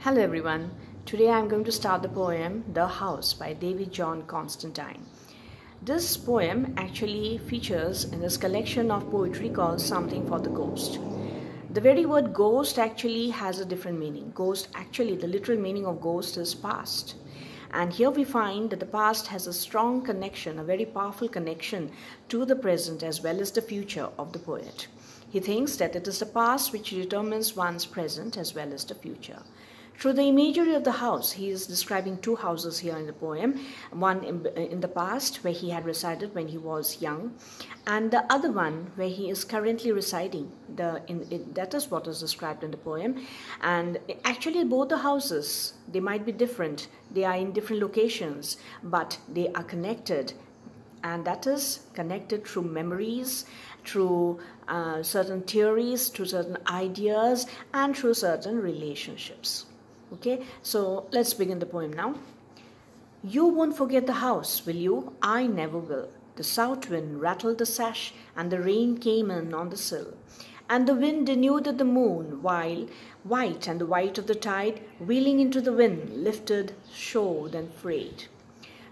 Hello everyone. Today I am going to start the poem The House by David John Constantine. This poem actually features in this collection of poetry called Something for the Ghost. The very word ghost actually has a different meaning. Ghost actually, the literal meaning of ghost is past. And here we find that the past has a strong connection, a very powerful connection to the present as well as the future of the poet. He thinks that it is the past which determines one's present as well as the future. Through the imagery of the house, he is describing two houses here in the poem. One in the past, where he had resided when he was young, and the other one where he is currently residing. That is what is described in the poem. And actually both the houses, they might be different. They are in different locations, but they are connected. And that is connected through memories, through certain theories, through certain ideas, and through certain relationships. Okay, so let's begin the poem now. You won't forget the house, will you? I never will. The south wind rattled the sash, and the rain came in on the sill. And the wind denuded the moon, while white and the white of the tide, wheeling into the wind, lifted, showed, and frayed.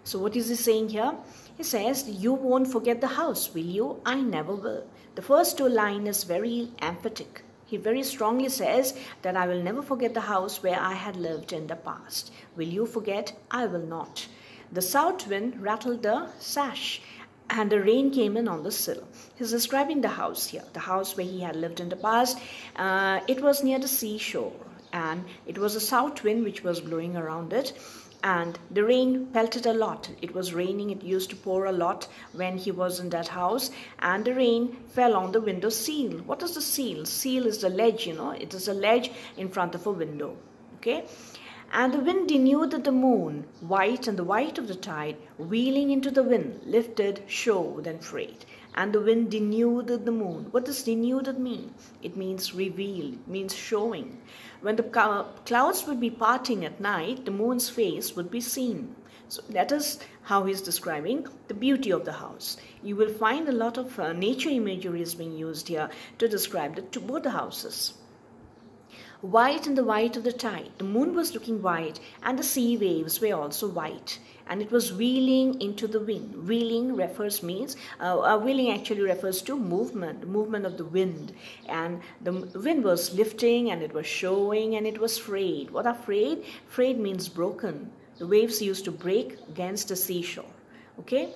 So what is he saying here? He says, you won't forget the house, will you? I never will. The first two lines is very emphatic. He very strongly says that I will never forget the house where I had lived in the past. Will you forget? I will not. The south wind rattled the sash, and the rain came in on the sill. He's describing the house here, the house where he had lived in the past. It was near the seashore, and it was a south wind which was blowing around it. And the rain pelted a lot. It was raining. It used to pour a lot when he was in that house. And the rain fell on the window sill. What is the sill? Sill is the ledge, It is a ledge in front of a window. Okay? And the wind denuded the moon, white and the white of the tide, wheeling into the wind, lifted, showed, and frayed. And the wind denuded the moon. What does denuded mean? It means revealed. It means showing. When the clouds would be parting at night, the moon's face would be seen. So that is how he's describing the beauty of the house. You will find a lot of nature imagery is being used here to describe both the houses. White and the white of the tide. The moon was looking white, and the sea waves were also white. And it was wheeling into the wind. Wheeling actually refers to movement of the wind. And the wind was lifting, and it was showing, and it was frayed. What are frayed? Frayed means broken. The waves used to break against the seashore. Okay?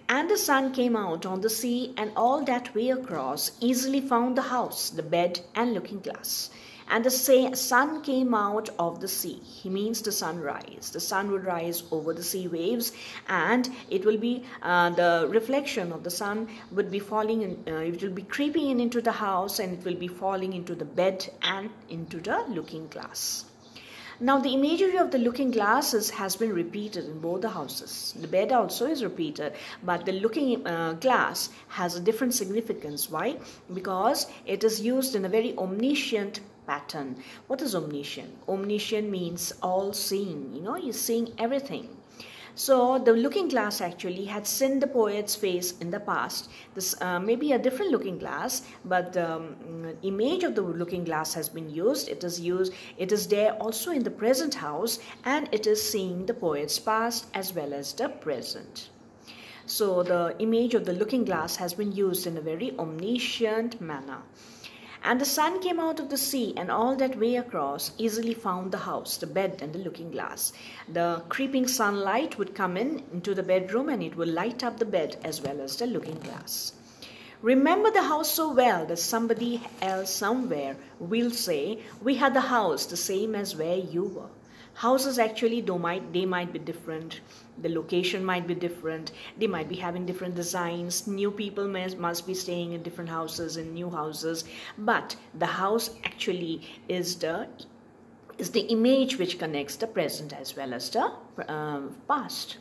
And the sun came out on the sea, and all that way across easily found the house, the bed, and looking glass. And the sun came out of the sea. He means the sunrise. The sun would rise over the sea waves, and it will be the reflection of the sun would be falling in. It will be creeping in into the house, and it will be falling into the bed and into the looking glass. Now the imagery of the looking glasses has been repeated in both the houses. The bed also is repeated, but the looking glass has a different significance. Why? Because it is used in a very omniscient pattern. What is omniscient? Omniscient means all-seeing. He's seeing everything. So the looking glass actually had seen the poet's face in the past. This may be a different looking glass, but the image of the looking glass has been used. It is there also in the present house, and it is seeing the poet's past as well as the present. So the image of the looking glass has been used in a very omniscient manner. And the sun came out of the sea, and all that way across easily found the house, the bed, and the looking glass. The creeping sunlight would come into the bedroom, and it would light up the bed as well as the looking glass. Remember the house so well that somebody else somewhere will say, we had the house the same as where you were. Houses actually, they might be different. The location might be different. They might be having different designs. New people must be staying in different houses, in new houses. But the house actually is the image which connects the present as well as the past.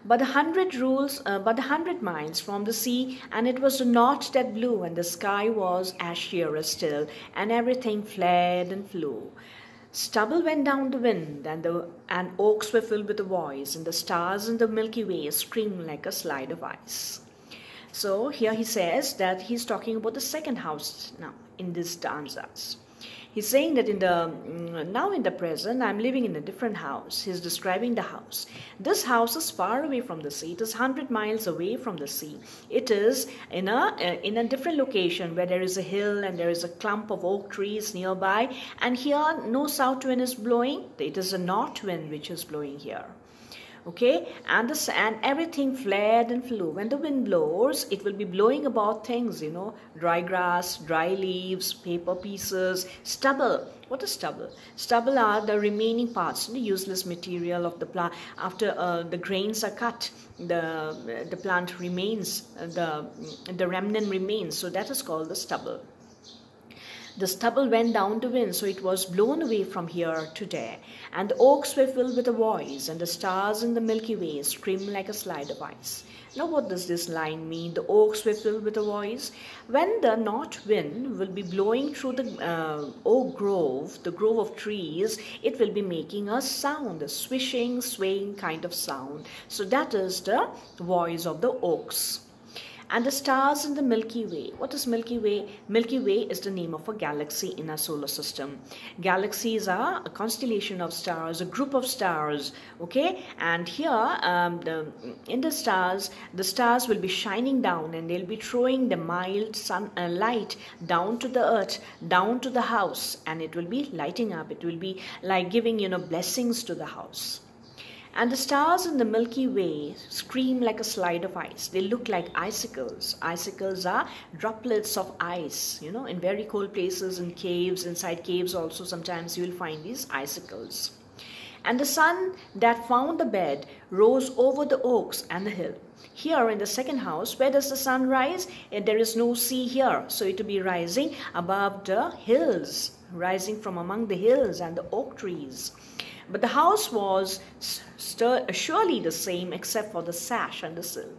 But 100 miles from the sea, and it was the north that blew, and the sky was as sheer as still, and everything fled and flew. Stubble went down the wind, and oaks were filled with a voice, and the stars in the Milky Way screamed like a slide of ice. So here he says that he's talking about the second house now in these stanzas. He's saying that now in the present, I'm living in a different house. He's describing the house. This house is far away from the sea. It is 100 miles away from the sea. It is in a different location where there is a hill and there is a clump of oak trees nearby. And here, no south wind is blowing. It is a north wind which is blowing here. Okay, and everything flared and flew. When the wind blows, it will be blowing about things, you know, dry grass, dry leaves, paper pieces, stubble. What is stubble? Stubble are the remaining parts, the useless material of the plant. After the grains are cut, the plant remains, the remnant remains. So that is called the stubble. The stubble went down to wind, so it was blown away from here to there. And the oaks were filled with a voice, and the stars in the Milky Way streamed like a slide of ice. Now what does this line mean? The oaks were filled with a voice. When the north wind will be blowing through the oak grove, the grove of trees, it will be making a sound, a swishing, swaying kind of sound. So that is the voice of the oaks. And the stars in the Milky Way. What is Milky Way? Milky Way is the name of a galaxy in our solar system. Galaxies are a constellation of stars, a group of stars. Okay, and here in the stars will be shining down, and they'll be throwing the mild light down to the earth, down to the house, and it will be lighting up. It will be like giving, you know, blessings to the house. And the stars in the Milky Way scream like a slide of ice. They look like icicles. Icicles are droplets of ice. You know, in very cold places, in caves, inside caves also, sometimes you will find these icicles. And the sun that found the bed rose over the oaks and the hill. Here in the second house, where does the sun rise? There is no sea here. So it will be rising above the hills, rising from among the hills and the oak trees. But the house was surely the same except for the sash and the sill.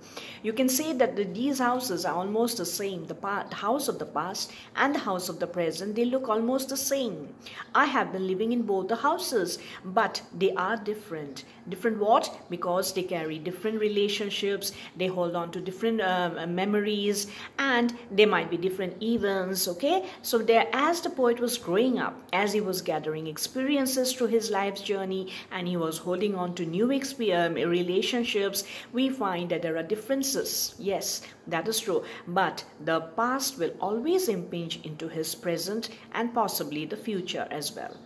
You can say that these houses are almost the same. The house of the past and the house of the present, they look almost the same. I have been living in both the houses, but they are different. Different what? Because they carry different relationships, they hold on to different memories, and they might be different events, okay? So there, as the poet was growing up, as he was gathering experiences through his life's journey, and he was holding on to new relationships, we find that there are differences. Yes, that is true. But the past will always impinge into his present and possibly the future as well.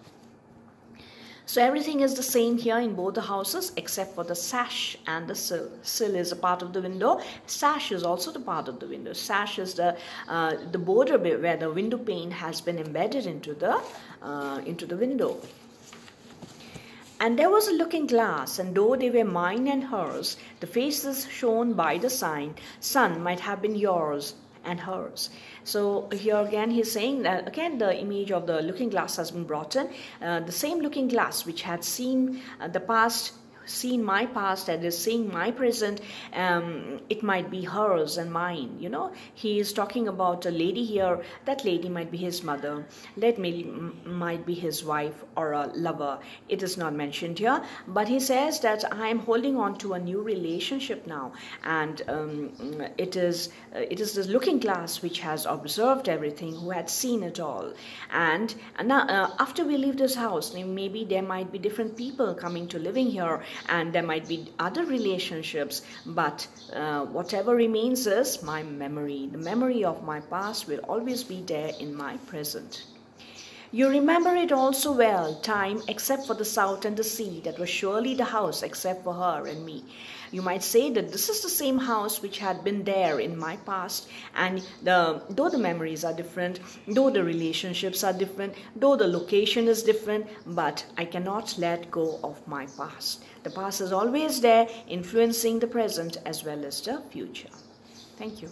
So everything is the same here in both the houses except for the sash and the sill. Sill is a part of the window. Sash is also the part of the window. Sash is the border where the window pane has been embedded into the window. And there was a looking glass, and though they were mine and hers, the faces shown by the sun might have been yours and hers. So here again he's saying that again the image of the looking glass has been brought in. The same looking glass which had seen the past, seen my past, and is seeing my present, it might be hers and mine. You know, he is talking about a lady here. That lady might be his mother, that might be his wife or a lover. It is not mentioned here, but he says that I am holding on to a new relationship now, and it is the looking glass which has observed everything, who had seen it all. And now after we leave this house, maybe there might be different people coming to living here, and there might be other relationships, but whatever remains is my memory. The memory of my past will always be there in my present. You remember it all so well, time except for the south and the sea, that was surely the house except for her and me. You might say that this is the same house which had been there in my past, and though the memories are different, though the relationships are different, though the location is different, but I cannot let go of my past. The past is always there, influencing the present as well as the future. Thank you.